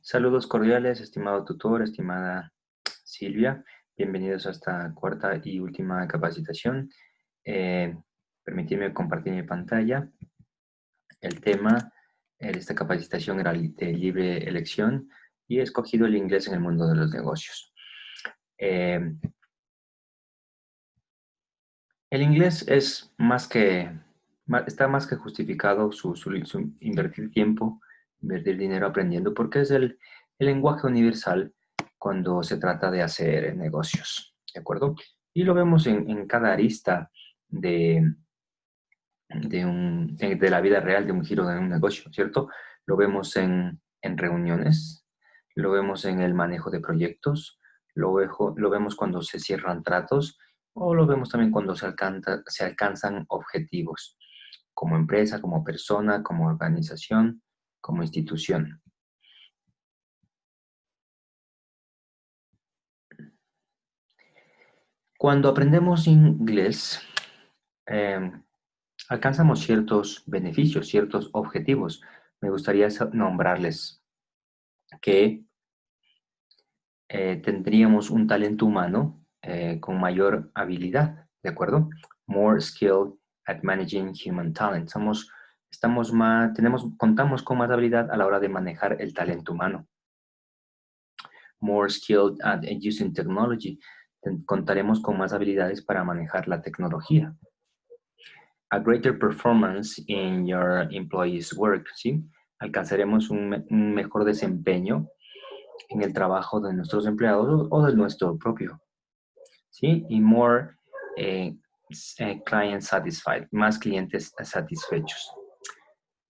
Saludos cordiales, estimado tutor, estimada Silvia. Bienvenidos a esta cuarta y última capacitación. Eh, Permitidme compartir mi pantalla. El tema de esta capacitación era de libre elección y he escogido el inglés en el mundo de los negocios. Eh, el inglés es está más que justificado su invertir tiempo, invertir dinero aprendiendo, porque es el lenguaje universal cuando se trata de hacer negocios, ¿de acuerdo? Y lo vemos en cada arista de, de la vida real, de un giro de un negocio, ¿cierto? Lo vemos en reuniones, lo vemos en el manejo de proyectos, lo vemos cuando se cierran tratos o lo vemos también cuando se alcanzan objetivos, como empresa, como persona, como organización, como institución. Cuando aprendemos inglés, eh, alcanzamos ciertos beneficios, ciertos objetivos. Me gustaría nombrarles que tendríamos un talento humano con mayor habilidad, ¿de acuerdo? More skilled at managing human talent. Contamos con más habilidad a la hora de manejar el talento humano. More skilled at using technology. Contaremos con más habilidades para manejar la tecnología. A greater performance in your employees' work, ¿sí? Alcanzaremos un mejor desempeño en el trabajo de nuestros empleados o de nuestro propio, ¿sí? Y more client satisfied, más clientes satisfechos.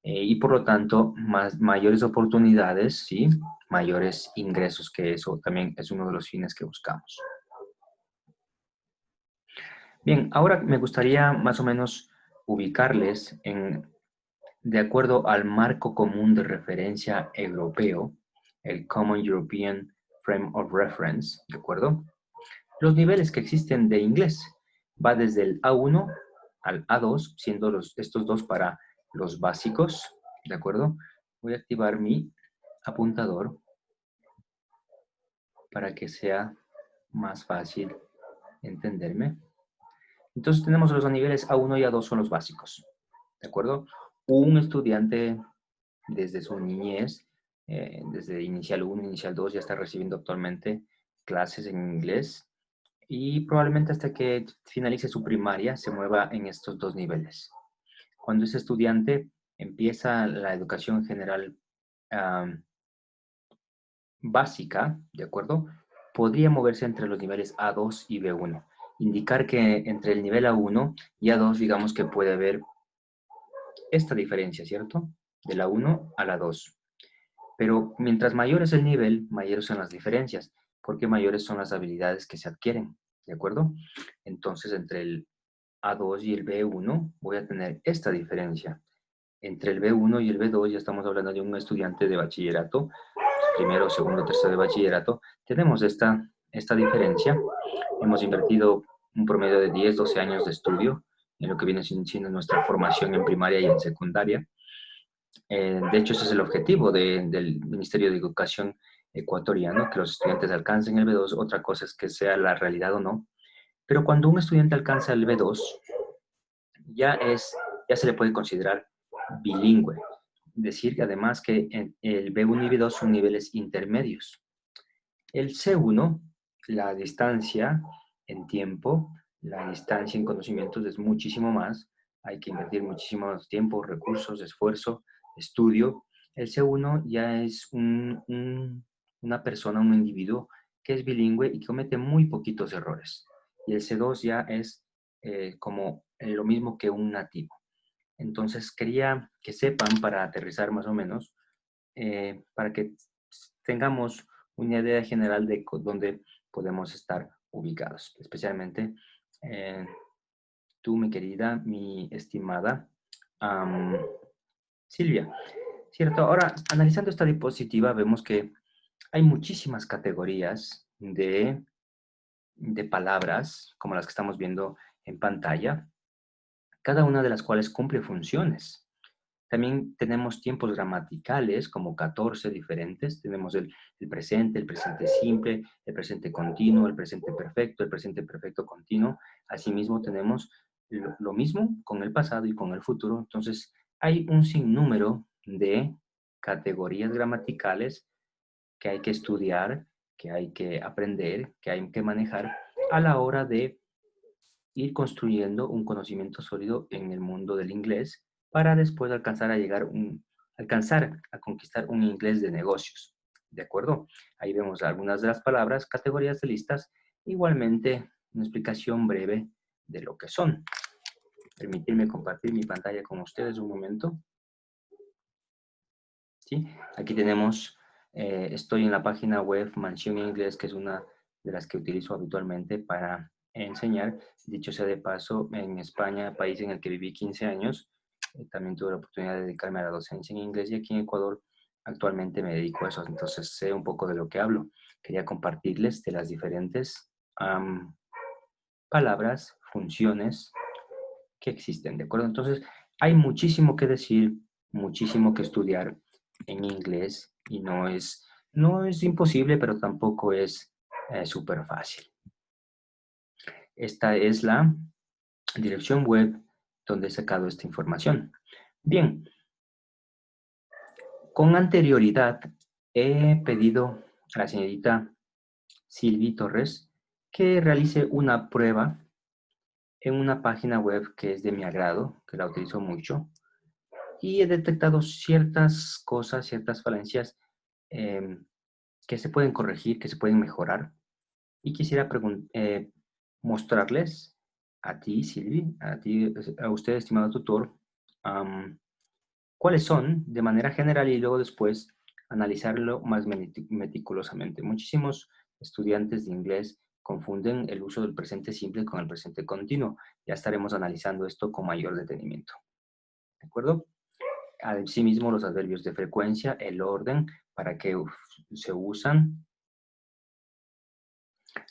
Y por lo tanto, mayores oportunidades, ¿sí? Mayores ingresos, que eso también es uno de los fines que buscamos. Bien, ahora me gustaría más o menos ubicarles de acuerdo al marco común de referencia europeo, el Common European Frame of Reference, ¿de acuerdo? Los niveles que existen de inglés va desde el A1 al A2, siendo estos dos para los básicos, ¿de acuerdo? Voy a activar mi apuntador para que sea más fácil entenderme. Entonces tenemos los niveles A1 y A2 son los básicos, ¿de acuerdo? Un estudiante desde su niñez, desde inicial 1, inicial 2, ya está recibiendo actualmente clases en inglés y probablemente hasta que finalice su primaria se mueva en estos dos niveles. Cuando ese estudiante empieza la educación general básica, ¿de acuerdo? Podría moverse entre los niveles A2 y B1. Indicar que entre el nivel A1 y A2, digamos que puede haber esta diferencia, ¿cierto? De la 1 a la 2. Pero mientras mayor es el nivel, mayores son las diferencias, porque mayores son las habilidades que se adquieren, ¿de acuerdo? Entonces, entre el A2 y el B1 voy a tener esta diferencia. Entre el B1 y el B2 ya estamos hablando de un estudiante de bachillerato, primero, segundo, tercero de bachillerato. Tenemos esta diferencia. Hemos invertido un promedio de 10, 12 años de estudio en lo que viene siendo nuestra formación en primaria y en secundaria. De hecho, ese es el objetivo del Ministerio de Educación ecuatoriano, que los estudiantes alcancen el B2. Otra cosa es que sea la realidad o no. Pero cuando un estudiante alcanza el B2, ya se le puede considerar bilingüe. Decir además que el B1 y B2 son niveles intermedios. El C1, la distancia en tiempo, la distancia en conocimientos es muchísimo más. Hay que invertir muchísimo más tiempo, recursos, esfuerzo, estudio. El C1 ya es una persona, un individuo que es bilingüe y comete muy poquitos errores. Y el C2 ya es como lo mismo que un nativo. Entonces quería que sepan, para aterrizar más o menos, para que tengamos una idea general de dónde podemos estar ubicados, especialmente tú, mi querida, mi estimada Silvia. Cierto, ahora analizando esta diapositiva vemos que hay muchísimas categorías de palabras, como las que estamos viendo en pantalla, cada una de las cuales cumple funciones. También tenemos tiempos gramaticales, como 14 diferentes. Tenemos el presente simple, el presente continuo, el presente perfecto continuo. Asimismo, tenemos lo mismo con el pasado y con el futuro. Entonces, hay un sinnúmero de categorías gramaticales que hay que estudiar, que hay que aprender, que hay que manejar a la hora de ir construyendo un conocimiento sólido en el mundo del inglés para después alcanzar a conquistar un inglés de negocios. ¿De acuerdo? Ahí vemos algunas de las palabras, categorías de listas, igualmente una explicación breve de lo que son. Permitirme compartir mi pantalla con ustedes un momento. ¿Sí? Aquí tenemos, estoy en la página web Mansión Inglés, que es una de las que utilizo habitualmente para enseñar. Dicho sea de paso, en España, país en el que viví 15 años, también tuve la oportunidad de dedicarme a la docencia en inglés y aquí en Ecuador actualmente me dedico a eso, entonces sé un poco de lo que hablo. Quería compartirles de las diferentes palabras, funciones que existen, ¿de acuerdo? Entonces, hay muchísimo que decir, muchísimo que estudiar en inglés y no es imposible, pero tampoco es súper fácil. Esta es la dirección web donde he sacado esta información. Bien, con anterioridad he pedido a la señorita Silvi Torres que realice una prueba en una página web que es de mi agrado, que la utilizo mucho, y he detectado ciertas cosas, ciertas falencias que se pueden corregir, que se pueden mejorar. Y quisiera mostrarles a ti, Silvi, a usted, estimado tutor, cuáles son de manera general y luego después analizarlo más meticulosamente. Muchísimos estudiantes de inglés confunden el uso del presente simple con el presente continuo. Ya estaremos analizando esto con mayor detenimiento. ¿De acuerdo? Asimismo, los adverbios de frecuencia, el orden, para qué se usan,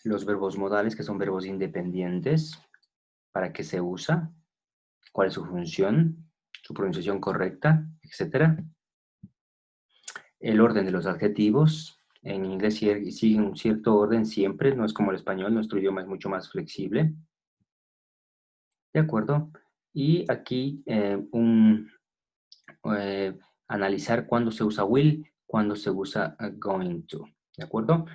los verbos modales, que son verbos independientes, para qué se usa, cuál es su función, su pronunciación correcta, etc. El orden de los adjetivos, en inglés sigue un cierto orden siempre, no es como el español, nuestro idioma es mucho más flexible. ¿De acuerdo? Y aquí analizar cuándo se usa will, cuándo se usa going to. ¿De acuerdo?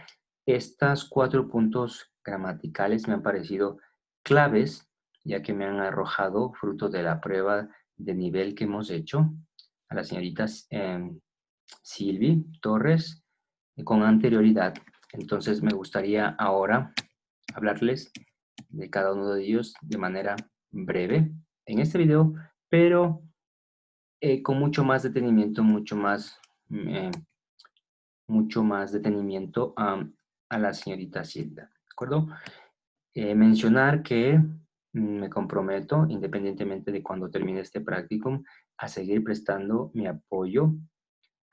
Estos 4 puntos gramaticales me han parecido claves, ya que me han arrojado, fruto de la prueba de nivel que hemos hecho, a las señoritas Silvi Torres con anterioridad. Entonces me gustaría ahora hablarles de cada uno de ellos de manera breve en este video, pero con mucho más detenimiento, mucho más detenimiento a la señorita Silvia, ¿de acuerdo? Mencionar que me comprometo, independientemente de cuando termine este practicum, a seguir prestando mi apoyo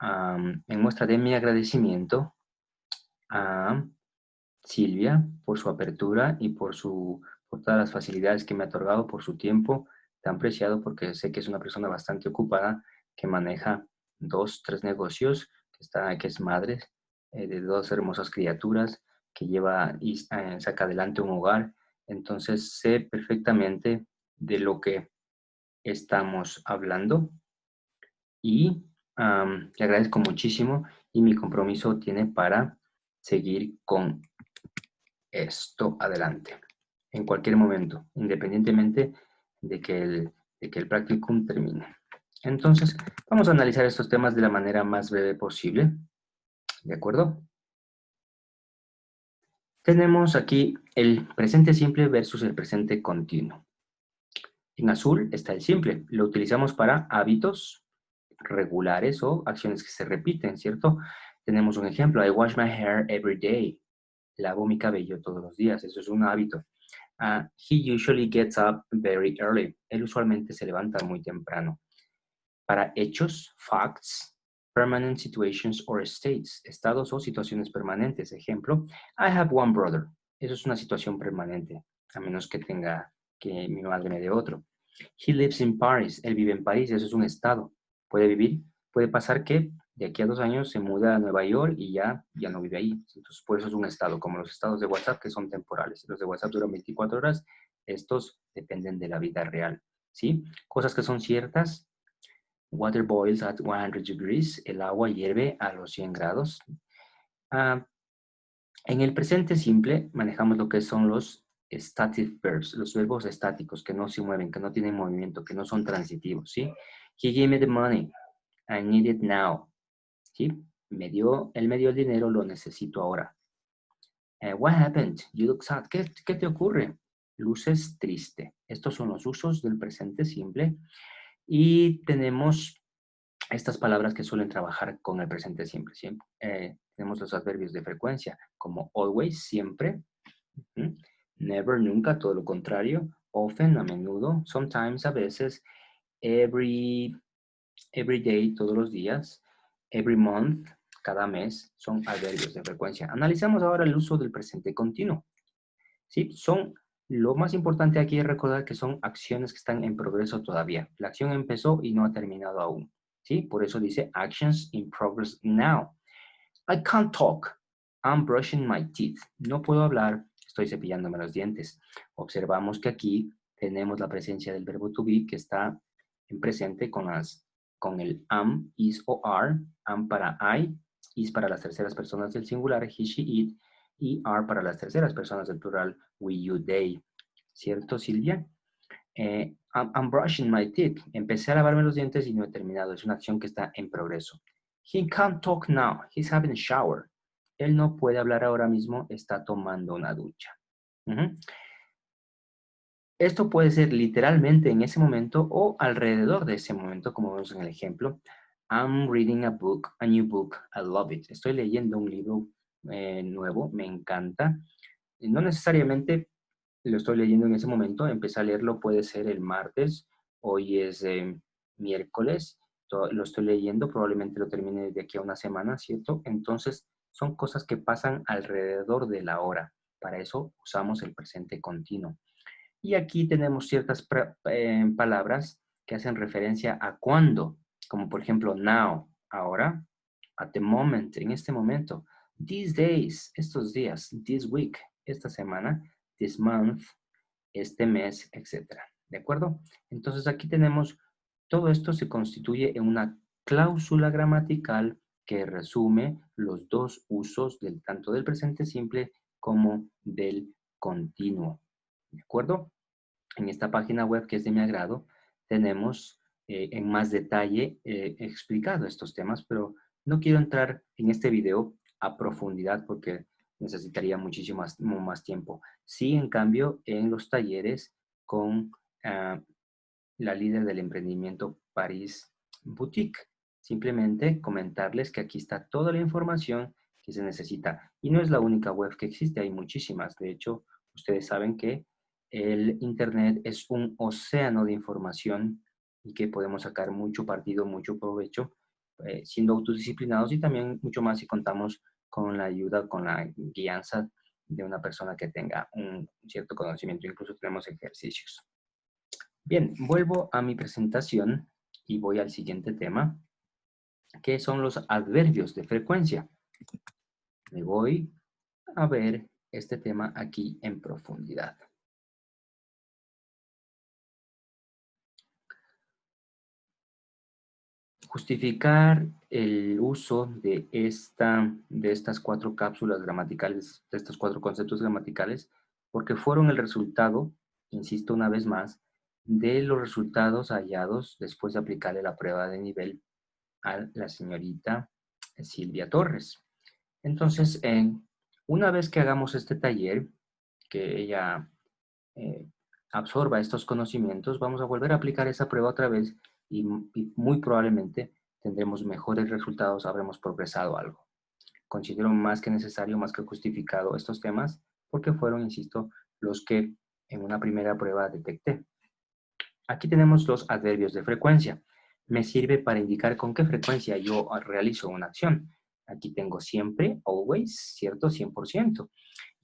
en muestra de mi agradecimiento a Silvia por su apertura y por todas las facilidades que me ha otorgado, por su tiempo tan preciado, porque sé que es una persona bastante ocupada, que maneja 2, 3 negocios, que es madre de 2 hermosas criaturas, que lleva y saca adelante un hogar. Entonces sé perfectamente de lo que estamos hablando y le agradezco muchísimo y mi compromiso tiene para seguir con esto adelante, en cualquier momento, independientemente de que el practicum termine. Entonces, vamos a analizar estos temas de la manera más breve posible, ¿de acuerdo? Tenemos aquí el presente simple versus el presente continuo. En azul está el simple, lo utilizamos para hábitos regulares o acciones que se repiten, ¿cierto? Tenemos un ejemplo, I wash my hair every day. Lavo mi cabello todos los días, eso es un hábito. He usually gets up very early. Él usualmente se levanta muy temprano. Para hechos, facts, permanent situations or states, estados o situaciones permanentes. Ejemplo, I have one brother. Eso es una situación permanente, a menos que mi madre me dé otro. He lives in Paris. Él vive en París. Eso es un estado. puede vivir, puede pasar que de aquí a 2 años se muda a Nueva York y ya no vive ahí. Entonces, por eso es un estado, como los estados de WhatsApp que son temporales. Los de WhatsApp duran 24 horas, estos dependen de la vida real, ¿sí? Cosas que son ciertas: water boils at 100 degrees, el agua hierve a los 100 grados. Ah, en el presente simple manejamos lo que son los static verbs, los verbos estáticos que no se mueven, que no tienen movimiento, que no son transitivos, ¿sí? He gave me the money, I need it now, ¿sí? Él me dio el dinero, lo necesito ahora. What happened? You look sad. ¿Qué te ocurre? Luces triste. Estos son los usos del presente simple. Y tenemos estas palabras que suelen trabajar con el presente simple. Siempre. Tenemos los adverbios de frecuencia, como always, siempre. Never, nunca, todo lo contrario. Often, a menudo. Sometimes, a veces. Every day, todos los días. Every month, cada mes. Son adverbios de frecuencia. Analizamos ahora el uso del presente continuo. ¿Sí? Lo más importante aquí es recordar que son acciones que están en progreso todavía. La acción empezó y no ha terminado aún. ¿Sí? Por eso dice actions in progress now. I can't talk. I'm brushing my teeth. No puedo hablar. Estoy cepillándome los dientes. Observamos que aquí tenemos la presencia del verbo to be que está en presente con el am, is o are. Am para I, is para las terceras personas del singular, he, she, it, y are para las terceras personas del plural, we, you, they. ¿Cierto, Silvia? I'm brushing my teeth. Empecé a lavarme los dientes y no he terminado. Es una acción que está en progreso. He can't talk now. He's having a shower. Él no puede hablar ahora mismo. Está tomando una ducha. Esto puede ser literalmente en ese momento o alrededor de ese momento, como vemos en el ejemplo. I'm reading a new book. I love it. Estoy leyendo un libro nuevo. Me encanta. No necesariamente lo estoy leyendo en ese momento. Empecé a leerlo, puede ser el martes. Hoy es miércoles. Lo estoy leyendo. Probablemente lo termine de aquí a una semana, ¿cierto? Entonces, son cosas que pasan alrededor de la hora. Para eso usamos el presente continuo. Y aquí tenemos ciertas palabras que hacen referencia a cuándo, como por ejemplo now, ahora, at the moment, en este momento, these days, estos días, this week, esta semana, this month, este mes, etc. ¿De acuerdo? Entonces aquí tenemos, todo esto se constituye en una cláusula gramatical que resume los dos usos tanto del presente simple como del continuo. ¿De acuerdo? En esta página web que es de mi agrado, tenemos en más detalle explicado estos temas, pero no quiero entrar en este video a profundidad porque necesitaría muchísimo más tiempo. Sí, en cambio, en los talleres con la líder del emprendimiento París Boutique. Simplemente comentarles que aquí está toda la información que se necesita. Y no es la única web que existe, hay muchísimas. De hecho, ustedes saben que el Internet es un océano de información y que podemos sacar mucho partido, mucho provecho, siendo autodisciplinados y también mucho más si contamos con la ayuda, con la guianza de una persona que tenga un cierto conocimiento. Incluso tenemos ejercicios. Bien, vuelvo a mi presentación y voy al siguiente tema, que son los adverbios de frecuencia. Me voy a ver este tema aquí en profundidad. Justificar el uso de estas 4 cápsulas gramaticales, de estos 4 conceptos gramaticales, porque fueron el resultado, insisto una vez más, de los resultados hallados después de aplicarle la prueba de nivel a la señorita Silvia Torres. Entonces, una vez que hagamos este taller, que ella eh, absorba estos conocimientos, vamos a volver a aplicar esa prueba otra vez y muy probablemente tendremos mejores resultados, habremos progresado algo. Considero más que necesario, más que justificado estos temas, porque fueron, insisto, los que en una primera prueba detecté. Aquí tenemos los adverbios de frecuencia. Me sirve para indicar con qué frecuencia yo realizo una acción. Aquí tengo siempre, always, ¿cierto? 100%.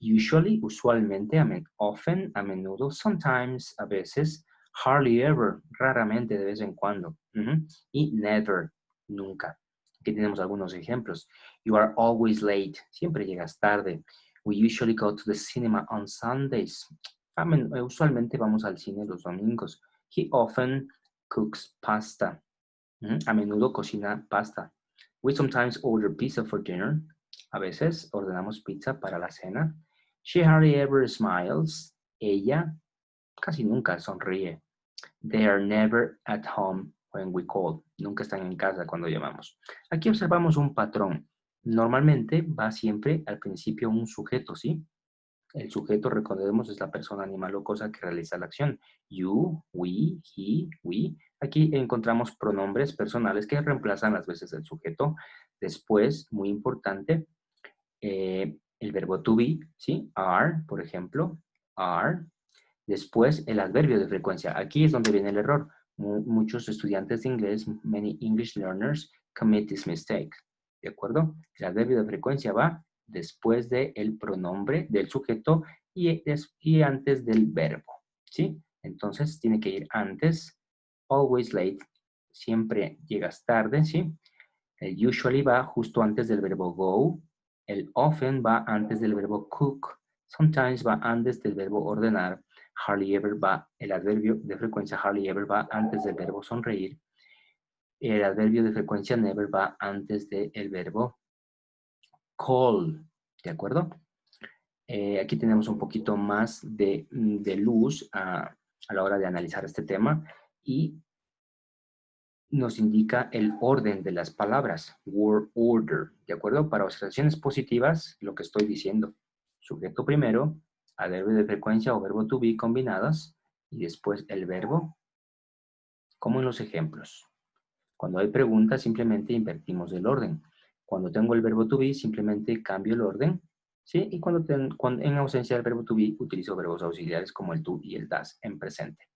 Usually, usualmente, often, a menudo, sometimes, a veces, hardly ever, raramente, de vez en cuando. Ujú. Y never, nunca. Aquí tenemos algunos ejemplos. You are always late. Siempre llegas tarde. We usually go to the cinema on Sundays. Usualmente vamos al cine los domingos. He often cooks pasta. A menudo cocina pasta. We sometimes order pizza for dinner. A veces ordenamos pizza para la cena. She hardly ever smiles. Ella casi nunca sonríe. They are never at home when we call. Nunca están en casa cuando llamamos. Aquí observamos un patrón. Normalmente va siempre al principio un sujeto, ¿sí? El sujeto, recordemos, es la persona, animal o cosa que realiza la acción. You, we, he, we. Aquí encontramos pronombres personales que reemplazan las veces el sujeto. Después, muy importante, el verbo to be, ¿sí? Are, por ejemplo, are. Después, el adverbio de frecuencia. Aquí es donde viene el error. Muchos estudiantes de inglés, many English learners, commit this mistake. ¿De acuerdo? El adverbio de frecuencia va después del pronombre del sujeto y antes del verbo. ¿Sí? Entonces, tiene que ir antes. Always late. Siempre llegas tarde, ¿sí? El usually va justo antes del verbo go. El often va antes del verbo cook. Sometimes va antes del verbo ordenar. Hardly ever va, el adverbio de frecuencia hardly ever va antes del verbo sonreír. El adverbio de frecuencia never va antes del verbo call. ¿De acuerdo? Aquí tenemos un poquito más de luz a la hora de analizar este tema y nos indica el orden de las palabras, word order, ¿de acuerdo? Para observaciones positivas, lo que estoy diciendo, sujeto primero, adverbio de frecuencia o verbo to be combinadas, y después el verbo, como en los ejemplos. Cuando hay preguntas, simplemente invertimos el orden. Cuando tengo el verbo to be, simplemente cambio el orden, ¿sí? Y cuando en ausencia del verbo to be, utilizo verbos auxiliares como el do y el das en presente.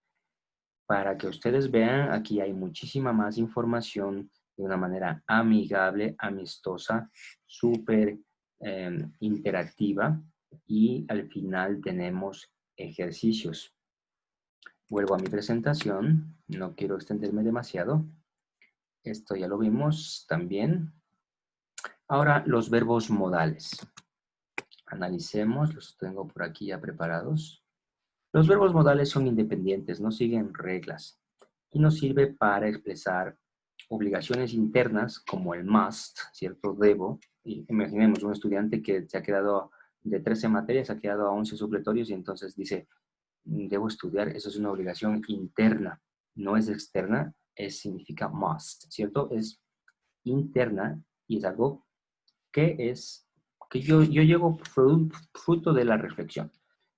Para que ustedes vean, aquí hay muchísima más información de una manera amigable, amistosa, súper interactiva y al final tenemos ejercicios. Vuelvo a mi presentación, no quiero extenderme demasiado. Esto ya lo vimos también. Ahora los verbos modales. Analicemos, los tengo por aquí ya preparados. Los verbos modales son independientes, no siguen reglas y nos sirve para expresar obligaciones internas como el must, ¿cierto? Debo. Y imaginemos un estudiante que se ha quedado de 13 materias, se ha quedado a 11 supletorios y entonces dice, debo estudiar, eso es una obligación interna, no es externa, significa must, ¿cierto? Es interna y es algo que yo llevo fruto de la reflexión.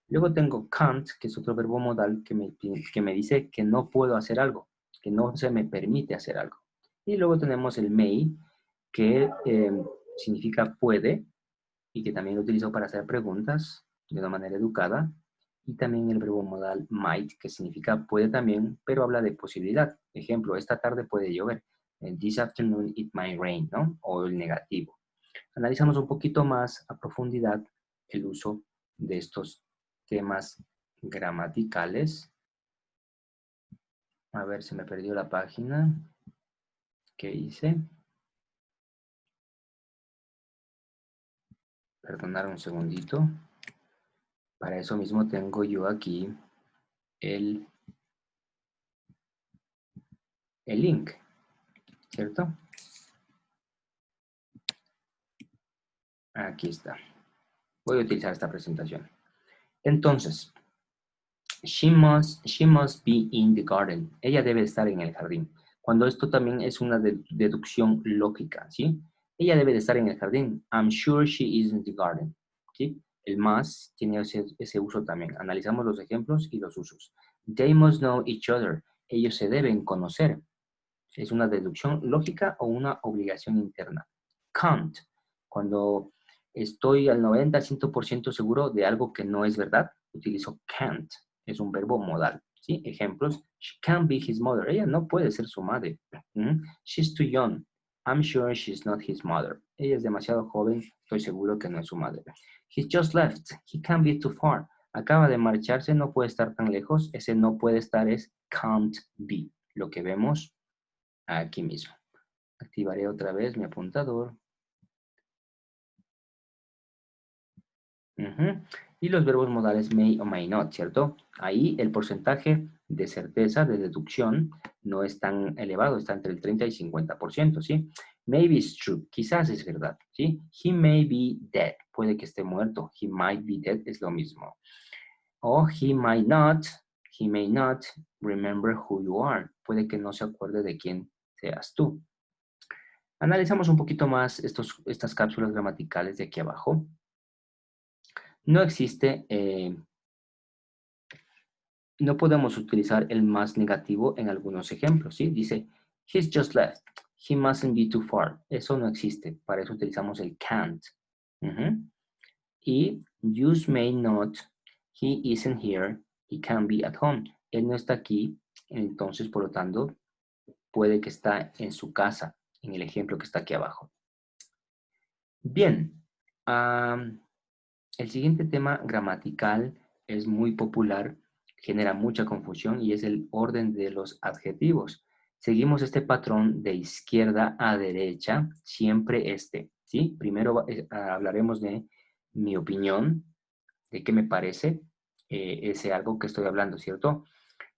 Luego tengo can't, que es otro verbo modal que me dice que no puedo hacer algo, que no se me permite hacer algo. Y luego tenemos el may, que significa puede y que también lo utilizo para hacer preguntas de una manera educada. Y también el verbo modal might, que significa puede también, pero habla de posibilidad. Ejemplo, esta tarde puede llover. This afternoon it might rain, ¿no? O el negativo. Analizamos un poquito más a profundidad el uso de estos temas gramaticales. A ver, se me perdió la página. ¿Qué hice? Perdonar un segundito. Para eso mismo tengo yo aquí el link, ¿cierto? Aquí está. Voy a utilizar esta presentación. Entonces, she must be in the garden. Ella debe estar en el jardín. Cuando esto también es una deducción lógica, ¿sí? Ella debe de estar en el jardín. I'm sure she is in the garden, ¿sí? El must tiene ese uso también. Analizamos los ejemplos y los usos. They must know each other. Ellos se deben conocer. ¿Es una deducción lógica o una obligación interna? Can't. Cuando estoy al 90, 100% seguro de algo que no es verdad, utilizo can't. Es un verbo modal. ¿Sí? Ejemplos. She can't be his mother. Ella no puede ser su madre. She's too young. I'm sure she's not his mother. Ella es demasiado joven. Estoy seguro que no es su madre. He's just left. He can't be too far. Acaba de marcharse. No puede estar tan lejos. Ese no puede estar es can't be. Lo que vemos Aquí mismo. Activaré otra vez mi apuntador. Ujú. Y los verbos modales may o may not, ¿cierto? Ahí el porcentaje de certeza, de deducción, no es tan elevado, está entre el 30 y 50%, ¿sí? Maybe it's true, quizás es verdad, ¿sí? He may be dead, puede que esté muerto. He might be dead es lo mismo. O he may not remember who you are, puede que no se acuerde de quién seas tú. Analizamos un poquito más estas cápsulas gramaticales de aquí abajo. No existe no podemos utilizar el más negativo en algunos ejemplos, ¿sí? Dice, he's just left. He mustn't be too far. Eso no existe. Para eso utilizamos el can't. Ujú. Y use may not. He isn't here. He can be at home. Él no está aquí. Entonces, por lo tanto, puede que está en su casa, en el ejemplo que está aquí abajo. Bien. El siguiente tema gramatical es muy popular, genera mucha confusión y es el orden de los adjetivos. Seguimos este patrón de izquierda a derecha, siempre este, ¿sí? Primero hablaremos de mi opinión, de qué me parece ese algo que estoy hablando, ¿cierto?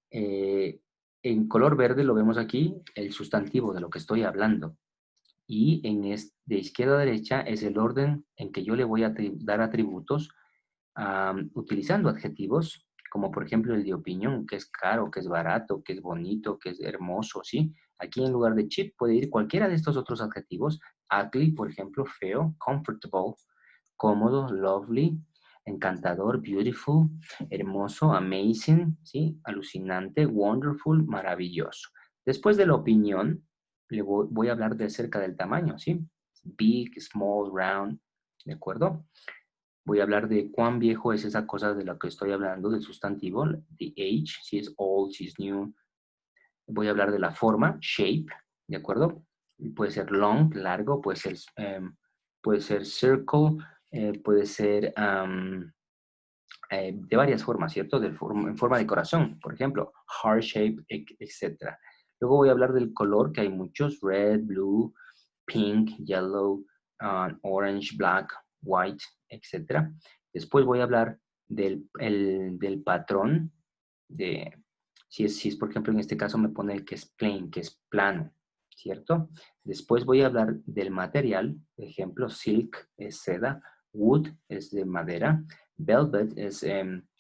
En color verde lo vemos aquí, el sustantivo de lo que estoy hablando. Y de izquierda a derecha es el orden en que yo le voy a dar atributos utilizando adjetivos, como por ejemplo el de opinión, que es caro, que es barato, que es bonito, que es hermoso, ¿sí? Aquí en lugar de cheap puede ir cualquiera de estos otros adjetivos. Ugly, por ejemplo, feo, comfortable, cómodo, lovely, encantador, beautiful, hermoso, amazing, ¿sí? Alucinante, wonderful, maravilloso. Después de la opinión, voy a hablar de acerca del tamaño, ¿sí? Big, small, round, ¿de acuerdo? Voy a hablar de cuán viejo es esa cosa de la que estoy hablando, del sustantivo, the age, si es old, si es new. Voy a hablar de la forma, shape, ¿de acuerdo? Puede ser long, largo, puede ser circle, puede ser de varias formas, ¿cierto? En forma de corazón, por ejemplo, heart shape, etc. Luego voy a hablar del color, que hay muchos, red, blue, pink, yellow, orange, black, white, etc. Después voy a hablar del patrón, si es, por ejemplo, en este caso me pone que es plain, que es plano, ¿cierto? Después voy a hablar del material, ejemplo, silk es seda, wood es de madera, velvet es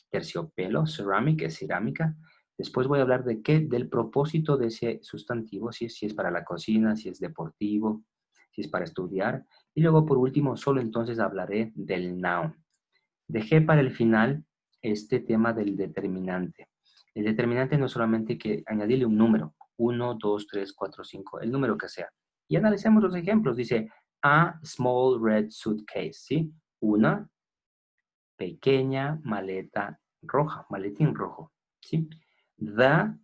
terciopelo, ceramic es cerámica. Después voy a hablar del propósito de ese sustantivo, si es para la cocina, si es deportivo, si es para estudiar. Y luego, por último, solo entonces hablaré del noun. Dejé para el final este tema del determinante. El determinante no es solamente que añadirle un número, 1, 2, 3, 4, 5, el número que sea. Y analicemos los ejemplos. Dice, a small red suitcase, ¿sí? Una pequeña maleta roja, maletín rojo, ¿sí? The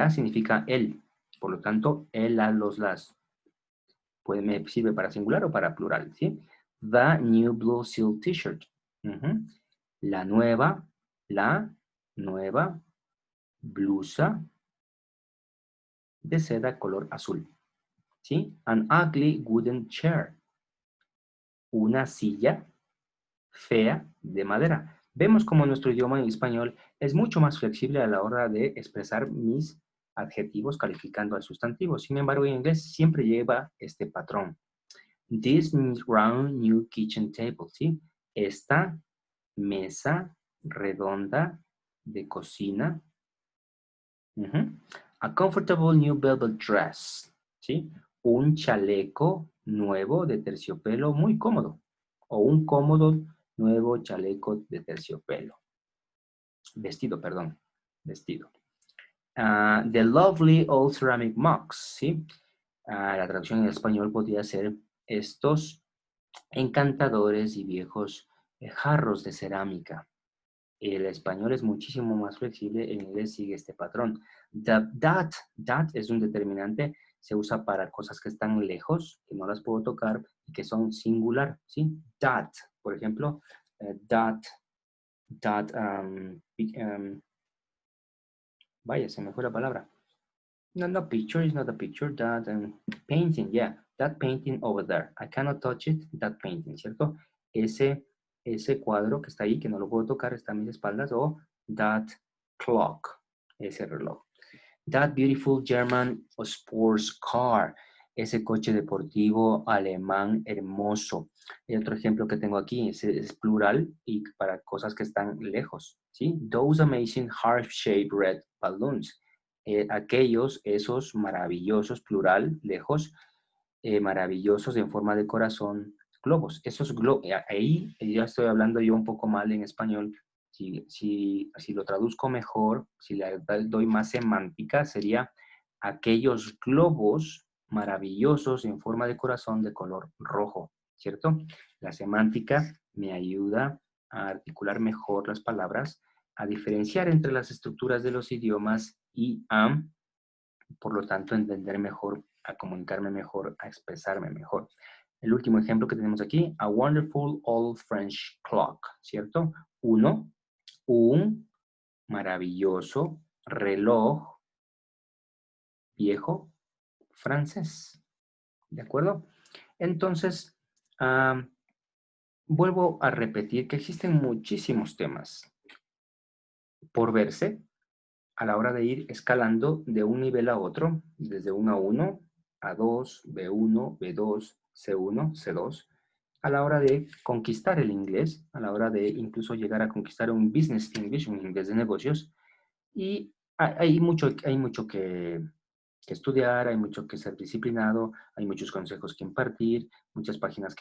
significa el, por lo tanto, el, la, los, las. Me sirve para singular o para plural, ¿sí? The new blue silk t-shirt. Ujú. La nueva blusa de seda color azul, ¿sí? An ugly wooden chair. Una silla fea de madera. Vemos como nuestro idioma en español es mucho más flexible a la hora de expresar mis adjetivos calificando al sustantivo. Sin embargo, en inglés siempre lleva este patrón. This round new kitchen table, ¿sí? Esta mesa redonda de cocina. A comfortable new velvet dress, ¿sí? Un chaleco nuevo de terciopelo muy cómodo. O un cómodo nuevo chaleco de terciopelo. Vestido, perdón. Vestido. The lovely old ceramic mugs, ¿sí? La traducción en español podría ser estos encantadores y viejos jarros de cerámica. El español es muchísimo más flexible, en inglés sigue este patrón. That es un determinante, se usa para cosas que están lejos, que no las puedo tocar y que son singular, ¿sí? That, por ejemplo, that, vaya, se me fue la palabra. No, no picture is not a picture. That painting, yeah. That painting over there. I cannot touch it. That painting, ¿cierto? Ese, ese cuadro que está ahí, que no lo puedo tocar, está a mis espaldas. O that clock, ese reloj. That beautiful German sports car. Ese coche deportivo alemán hermoso. El otro ejemplo que tengo aquí es plural y para cosas que están lejos. ¿Sí? Those amazing heart-shaped red balloons. Aquellos, esos maravillosos, plural, lejos, maravillosos en forma de corazón, globos. Esos globos, ahí ya estoy hablando yo un poco mal en español. Si lo traduzco mejor, si le doy más semántica, sería aquellos globos maravillosos en forma de corazón de color rojo, ¿cierto? La semántica me ayuda a articular mejor las palabras, a diferenciar entre las estructuras de los idiomas y a, por lo tanto, entender mejor, a comunicarme mejor, a expresarme mejor. El último ejemplo que tenemos aquí, a wonderful old French clock, ¿cierto? Uno, un maravilloso reloj viejo francés, ¿de acuerdo? Entonces, vuelvo a repetir que existen muchísimos temas por verse a la hora de ir escalando de un nivel a otro, desde 1 a 1, A2, B1, B2, C1, C2, a la hora de conquistar el inglés, a la hora de incluso llegar a conquistar un business English, un inglés de negocios. Y hay mucho que estudiar, hay mucho que ser disciplinado, hay muchos consejos que impartir, muchas páginas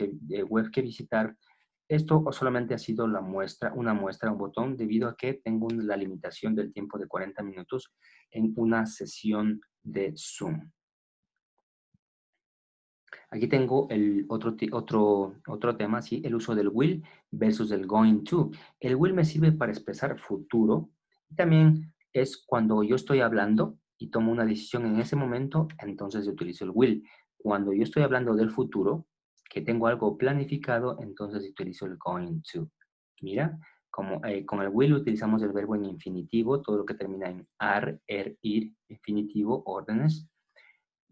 web que visitar. Esto solamente ha sido la muestra, una muestra, un botón, debido a que tengo la limitación del tiempo de 40 minutos en una sesión de Zoom. Aquí tengo el otro tema, ¿sí? El uso del will versus el going to. El will me sirve para expresar futuro. Y también es cuando yo estoy hablando y tomo una decisión en ese momento, entonces utilizo el will. Cuando yo estoy hablando del futuro, que tengo algo planificado, entonces utilizo el going to. Mira, como, con el will utilizamos el verbo en infinitivo, todo lo que termina en ar, ir, infinitivo, órdenes.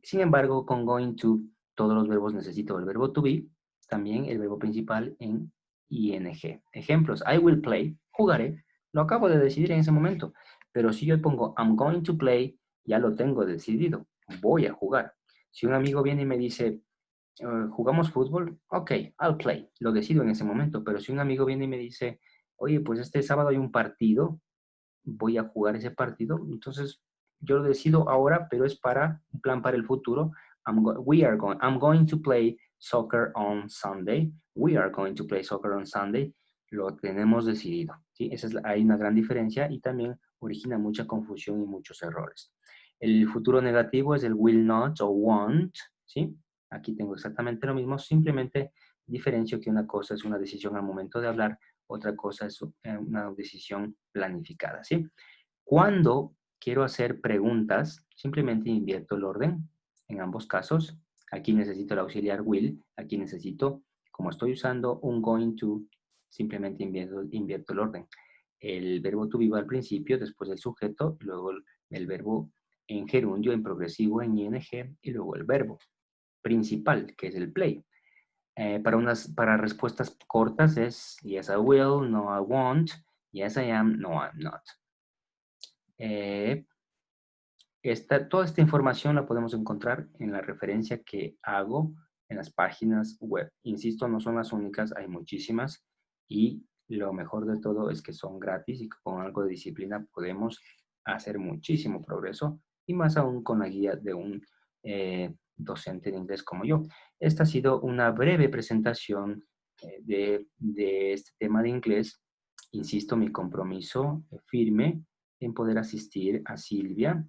Sin embargo, con going to, todos los verbos necesito el verbo to be, también el verbo principal en ing. Ejemplos, I will play, jugaré, lo acabo de decidir en ese momento. Pero si yo pongo I'm going to play, ya lo tengo decidido, voy a jugar. Si un amigo viene y me dice, ¿jugamos fútbol? Ok, I'll play, lo decido en ese momento. Pero si un amigo viene y me dice, oye, pues este sábado hay un partido, voy a jugar ese partido. Entonces, yo lo decido ahora, pero es para un plan para el futuro. I'm going to play soccer on Sunday. We are going to play soccer on Sunday. Lo tenemos decidido. ¿Sí? Hay una gran diferencia y también origina mucha confusión y muchos errores. El futuro negativo es el will not o won't. ¿Sí? Aquí tengo exactamente lo mismo. Simplemente diferencio que una cosa es una decisión al momento de hablar, otra cosa es una decisión planificada, ¿sí? Cuando quiero hacer preguntas, simplemente invierto el orden en ambos casos. Aquí necesito el auxiliar will, aquí necesito, como estoy usando un going to, simplemente invierto el orden. El verbo to be va al principio, después el sujeto, luego el verbo en gerundio, en progresivo, en ing, y luego el verbo principal, que es el play. Para respuestas cortas es yes, I will, no, I won't, yes, I am, no, I'm not. Toda esta información la podemos encontrar en la referencia que hago en las páginas web. Insisto, no son las únicas, hay muchísimas y lo mejor de todo es que son gratis y que con algo de disciplina podemos hacer muchísimo progreso y más aún con la guía de un docente de inglés como yo. Esta ha sido una breve presentación de este tema de inglés. Insisto, mi compromiso firme en poder asistir a Silvia,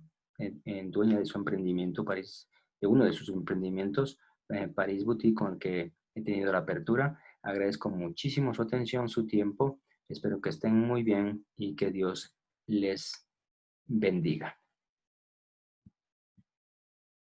dueña de su emprendimiento, de uno de sus emprendimientos, París Boutique, con el que he tenido la apertura. Agradezco muchísimo su atención, su tiempo. Espero que estén muy bien y que Dios les bendiga.